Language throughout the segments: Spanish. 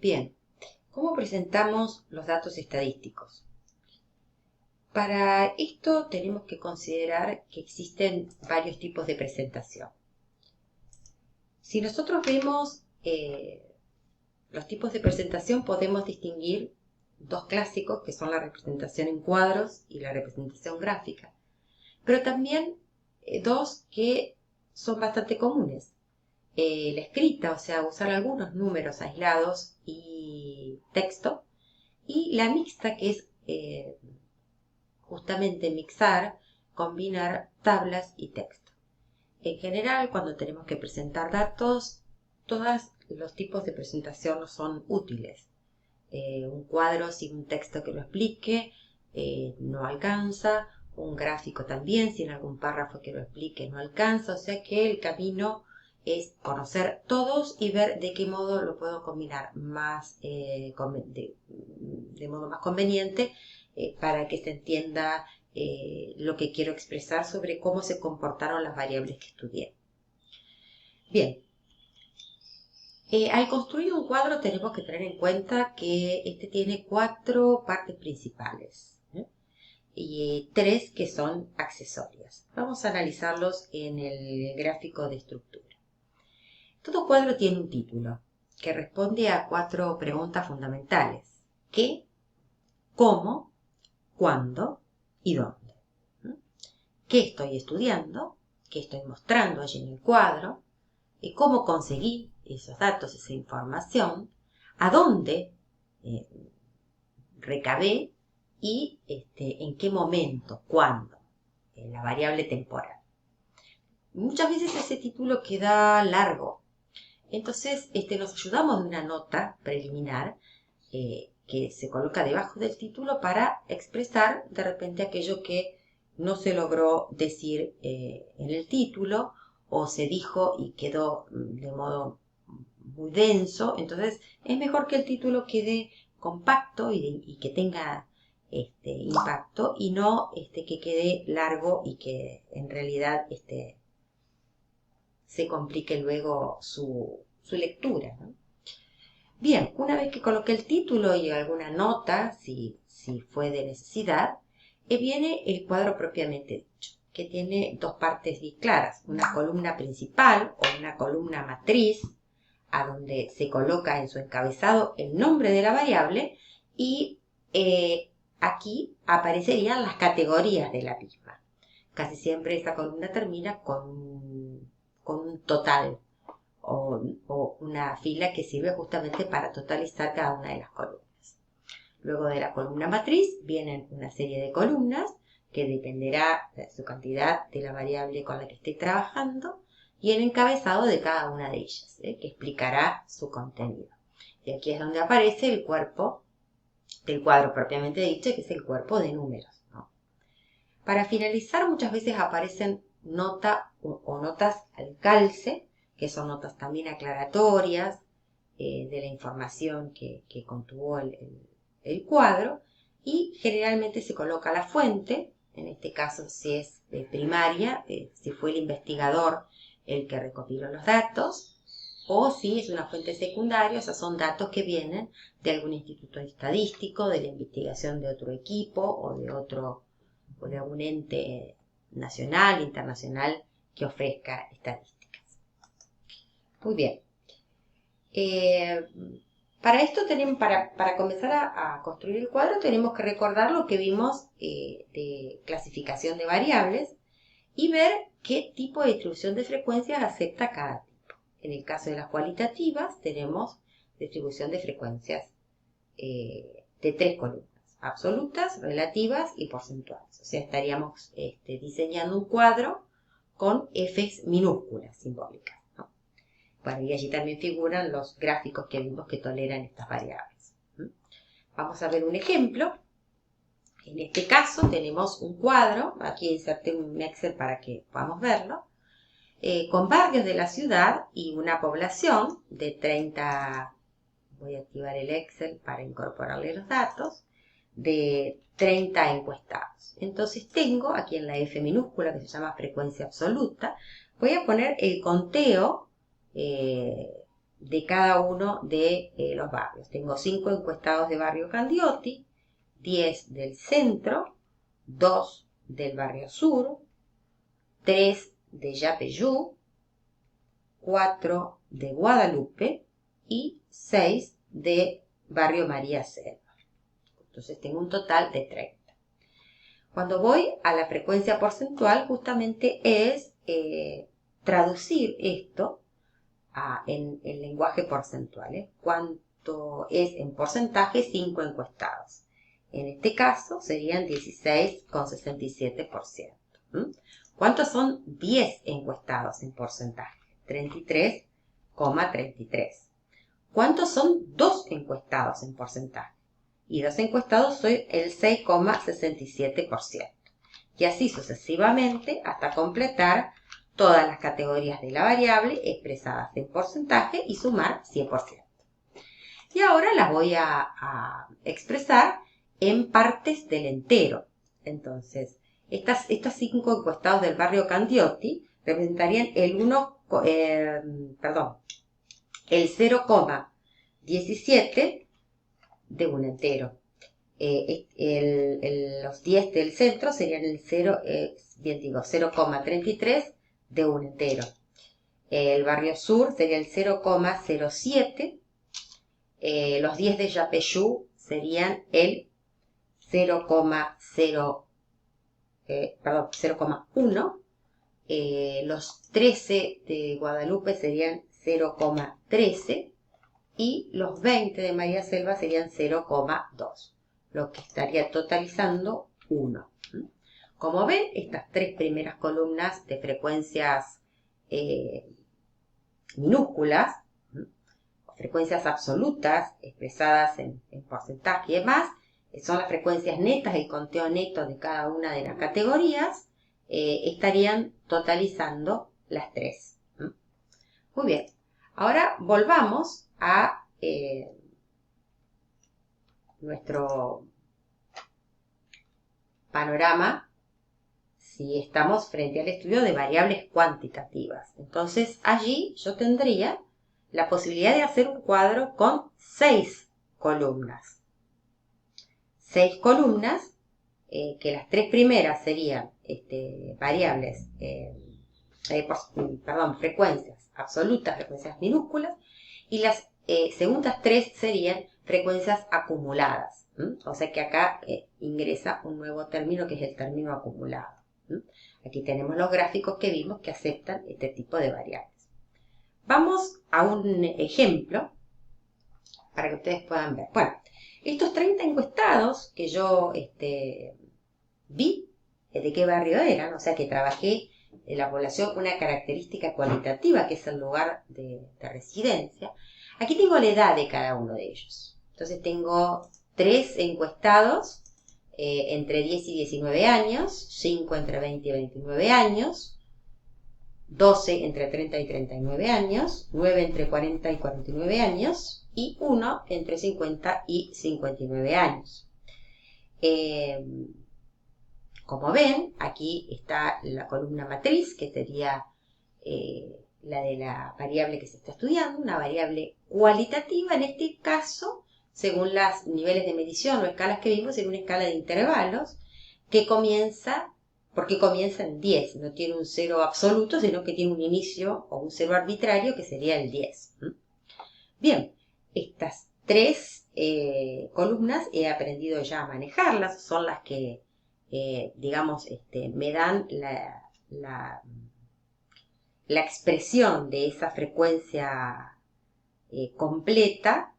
Bien, ¿cómo presentamos los datos estadísticos? Para esto tenemos que considerar que existen varios tipos de presentación. Si nosotros vemos los tipos de presentación, podemos distinguir dos clásicos, que son la representación en cuadros y la representación gráfica, pero también dos que son bastante comunes. La escrita, o sea, usar algunos números aislados y texto, y la mixta, que es justamente mixar, combinar tablas y texto. En general, cuando tenemos que presentar datos, todos los tipos de presentación nos son útiles. Un cuadro sin un texto que lo explique no alcanza, un gráfico también sin algún párrafo que lo explique no alcanza, o sea que el camino es conocer todos y ver de qué modo lo puedo combinar de modo más conveniente para que se entienda lo que quiero expresar sobre cómo se comportaron las variables que estudié. Bien, al construir un cuadro tenemos que tener en cuenta que este tiene 4 partes principales y 3 que son accesorias. Vamos a analizarlos en el gráfico de estructura. Todo cuadro tiene un título que responde a 4 preguntas fundamentales: ¿qué?, ¿cómo?, ¿cuándo? ¿Y dónde? ¿Qué estoy estudiando? ¿Qué estoy mostrando allí en el cuadro? ¿Cómo conseguí esos datos, esa información? ¿A dónde recabé? Y en qué momento, cuándo, la variable temporal. Muchas veces ese título queda largo, entonces nos ayudamos de una nota preliminar que se coloca debajo del título para expresar de repente aquello que no se logró decir en el título, o se dijo y quedó de modo muy denso. Entonces es mejor que el título quede compacto y que tenga impacto, y no que quede largo y que en realidad se complique luego su lectura, ¿no? Bien, una vez que coloqué el título y alguna nota, si fue de necesidad, viene el cuadro propiamente dicho, que tiene 2 partes bien claras: una columna principal o una columna matriz, a donde se coloca en su encabezado el nombre de la variable, y aquí aparecerían las categorías de la misma. Casi siempre esa columna termina con un total o una fila que sirve justamente para totalizar cada una de las columnas. Luego de la columna matriz vienen una serie de columnas que dependerá de su cantidad de la variable con la que estoy trabajando, y el encabezado de cada una de ellas, que explicará su contenido. Y aquí es donde aparece el cuerpo del cuadro propiamente dicho, que es el cuerpo de números, ¿no? Para finalizar, muchas veces aparecen nota o notas al calce, que son notas también aclaratorias de la información que contuvo el cuadro, y generalmente se coloca la fuente, en este caso si es primaria, si fue el investigador el que recopiló los datos, o si es una fuente secundaria, o sea, son datos que vienen de algún instituto estadístico, de la investigación de otro equipo o de algún ente nacional, internacional, que ofrezca estadísticas. Muy bien. Para esto para comenzar a construir el cuadro, tenemos que recordar lo que vimos de clasificación de variables y ver qué tipo de distribución de frecuencias acepta cada tipo. En el caso de las cualitativas, tenemos distribución de frecuencias de 3 columnas: absolutas, relativas y porcentuales. O sea, estaríamos diseñando un cuadro con Fs minúsculas simbólicas, ¿no? Bueno, y allí también figuran los gráficos que vimos que toleran estas variables. Vamos a ver un ejemplo. En este caso tenemos un cuadro, aquí inserté un Excel para que podamos verlo, con barrios de la ciudad y una población de 30, voy a activar el Excel para incorporarle los datos, de 30 encuestados. Entonces tengo aquí en la F minúscula, que se llama frecuencia absoluta, voy a poner el conteo de cada uno de los barrios. Tengo 5 encuestados de barrio Candioti, 10 del centro, 2 del barrio sur, 3 de Yapeyú, 4 de Guadalupe y 6 de barrio María Selva. Entonces tengo un total de 30. Cuando voy a la frecuencia porcentual, justamente es traducir esto en lenguaje porcentual. ¿Cuánto es en porcentaje 5 encuestados? En este caso serían 16,67%. ¿Cuántos son 10 encuestados en porcentaje? 33,33. ¿Cuántos son 2 encuestados en porcentaje? Y 2 encuestados soy el 6,67%. Y así sucesivamente hasta completar todas las categorías de la variable expresadas en porcentaje y sumar 100%. Y ahora las voy a expresar en partes del entero. Entonces, estos 5 encuestados del barrio Candioti representarían el 0,17 de un entero. Los 10 del centro serían el 0,33 de un entero. El barrio sur sería el 0,07. Los 10 de Yapeyú serían el 0,1. Los 13 de Guadalupe serían 0,13 y los 20 de María Selva serían 0,2, lo que estaría totalizando 1. Como ven, estas 3 primeras columnas de frecuencias minúsculas, o frecuencias absolutas expresadas en porcentaje y demás, son las frecuencias netas, el conteo neto de cada una de las categorías, estarían totalizando las 3. Muy bien, ahora volvamos a nuestro panorama si estamos frente al estudio de variables cuantitativas. Entonces allí yo tendría la posibilidad de hacer un cuadro con 6 columnas. 6 columnas, que las 3 primeras serían variables, frecuencias absolutas, frecuencias minúsculas, y las segundas 3 serían frecuencias acumuladas. O sea que acá ingresa un nuevo término que es el término acumulado. Aquí tenemos los gráficos que vimos que aceptan este tipo de variables. Vamos a un ejemplo para que ustedes puedan ver. Bueno, estos 30 encuestados que yo vi de qué barrio eran, o sea que trabajé en la población una característica cualitativa que es el lugar de residencia. Aquí tengo la edad de cada uno de ellos. Entonces tengo 3 encuestados entre 10 y 19 años, 5 entre 20 y 29 años, 12 entre 30 y 39 años, 9 entre 40 y 49 años y 1 entre 50 y 59 años. Como ven, aquí está la columna matriz, que sería la de la variable que se está estudiando, una variable cualitativa, en este caso, según los niveles de medición o escalas que vimos, en una escala de intervalos, que comienza en 10, no tiene un 0 absoluto, sino que tiene un inicio o un 0 arbitrario, que sería el 10. Bien, estas 3 columnas he aprendido ya a manejarlas, son las que, me dan la expresión de esa frecuencia completa,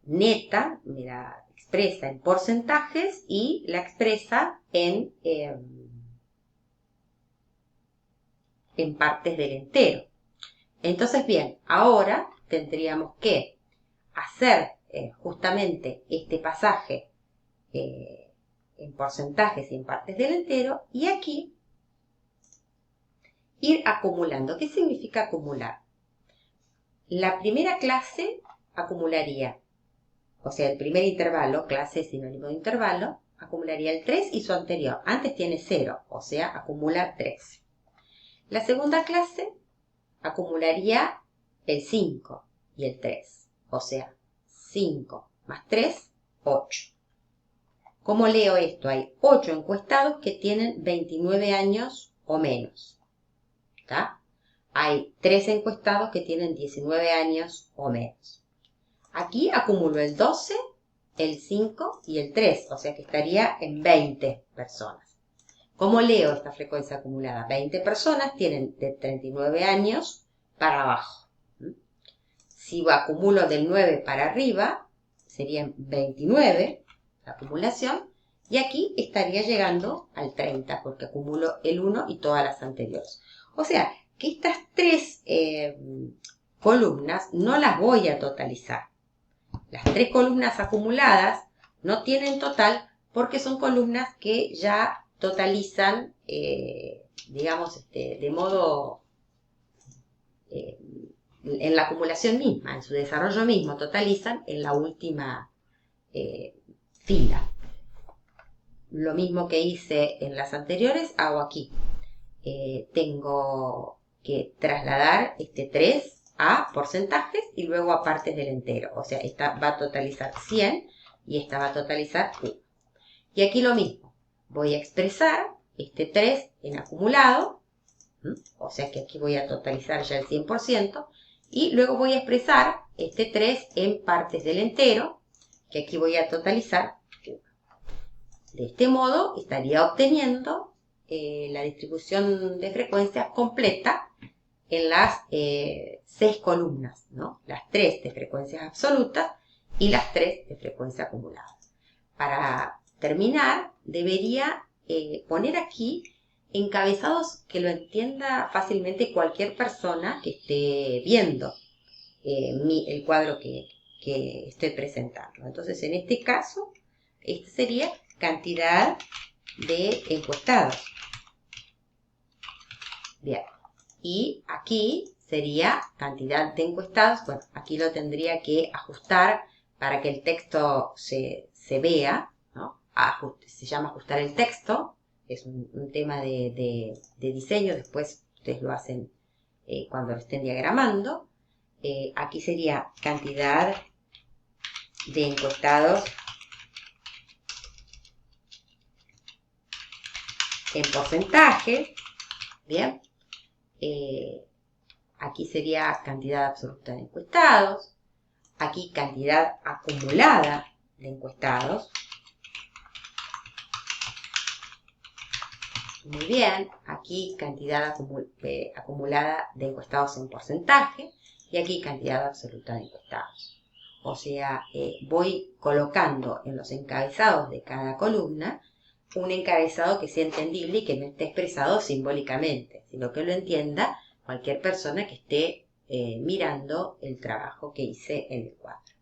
neta, me la expresa en porcentajes y la expresa en partes del entero. Entonces, bien, ahora tendríamos que hacer justamente este pasaje en porcentajes y en partes del entero, y aquí ir acumulando. ¿Qué significa acumular? La primera clase acumularía, o sea, el primer intervalo, clase es sinónimo de intervalo, acumularía el 3 y su anterior. Antes tiene 0, o sea, acumula 3. La segunda clase acumularía el 5 y el 3. O sea, 5 más 3, 8. ¿Cómo leo esto? Hay 8 encuestados que tienen 29 años o menos. ¿Está? Hay 3 encuestados que tienen 19 años o menos. Aquí acumulo el 12, el 5 y el 3, o sea que estaría en 20 personas. ¿Cómo leo esta frecuencia acumulada? 20 personas tienen de 39 años para abajo. Si acumulo del 9 para arriba, serían 29 la acumulación. Y aquí estaría llegando al 30 porque acumulo el 1 y todas las anteriores. O sea que estas 3 columnas no las voy a totalizar. Las 3 columnas acumuladas no tienen total porque son columnas que ya totalizan, digamos, de modo, en la acumulación misma, en su desarrollo mismo, totalizan en la última fila. Lo mismo que hice en las anteriores, hago aquí. Tengo que trasladar este 3 a porcentajes y luego a partes del entero. O sea, esta va a totalizar 100 y esta va a totalizar 1. Y aquí lo mismo. Voy a expresar este 3 en acumulado. O sea que aquí voy a totalizar ya el 100%. Y luego voy a expresar este 3 en partes del entero, que aquí voy a totalizar 1. De este modo estaría obteniendo la distribución de frecuencias completa en las 6 columnas, ¿no? Las 3 de frecuencias absolutas y las 3 de frecuencia acumulada. Para terminar, debería poner aquí encabezados que lo entienda fácilmente cualquier persona que esté viendo el cuadro que estoy presentando. Entonces, en este caso, este sería cantidad de encuestados. Bien. Y aquí sería cantidad de encuestados. Bueno, aquí lo tendría que ajustar para que el texto se vea, ¿no? Se llama ajustar el texto. Es un tema de diseño. Después ustedes lo hacen cuando lo estén diagramando. Aquí sería cantidad de encuestados en porcentaje. Bien. Aquí sería cantidad absoluta de encuestados. Aquí cantidad acumulada de encuestados. Muy bien. Aquí cantidad acumulada de encuestados en porcentaje. Y aquí cantidad absoluta de encuestados. O sea, voy colocando en los encabezados de cada columna un encabezado que sea entendible y que no esté expresado simbólicamente, sino que lo entienda cualquier persona que esté mirando el trabajo que hice en el cuadro.